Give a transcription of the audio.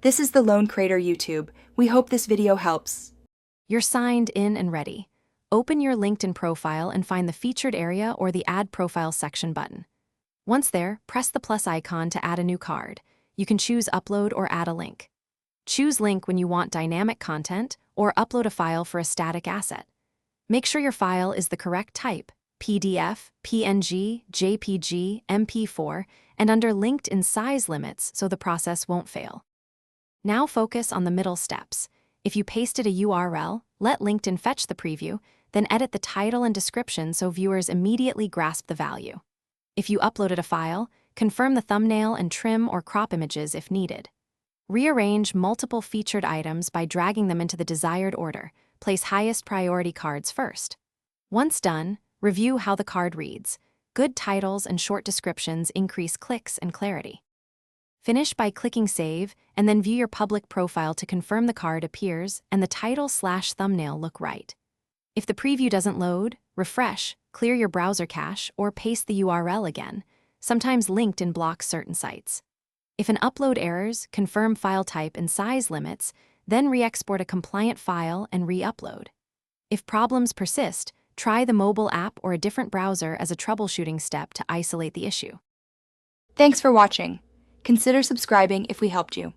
This is the Lone Crater YouTube. We hope this video helps. You're signed in and ready. Open your LinkedIn profile and find the Featured Area or the Add Profile section button. Once there, press the plus icon to add a new card. You can choose Upload or Add a Link. Choose Link when you want dynamic content or upload a file for a static asset. Make sure your file is the correct type: PDF, PNG, JPG, MP4, and under linked in size limits so the process won't fail. Now focus on the middle steps. If you pasted a URL, let LinkedIn fetch the preview, then edit the title and description so viewers immediately grasp the value. If you uploaded a file, confirm the thumbnail and trim or crop images if needed. Rearrange multiple featured items by dragging them into the desired order. Place highest priority cards first. Once done, review how the card reads. Good titles and short descriptions increase clicks and clarity. Finish by clicking Save, and then view your public profile to confirm the card appears and the title/thumbnail look right. If the preview doesn't load, refresh, clear your browser cache, or paste the URL again. Sometimes LinkedIn blocks certain sites. If an upload errors, confirm file type and size limits, then re-export a compliant file and re-upload. If problems persist, try the mobile app or a different browser as a troubleshooting step to isolate the issue. Thanks for watching. Consider subscribing if we helped you.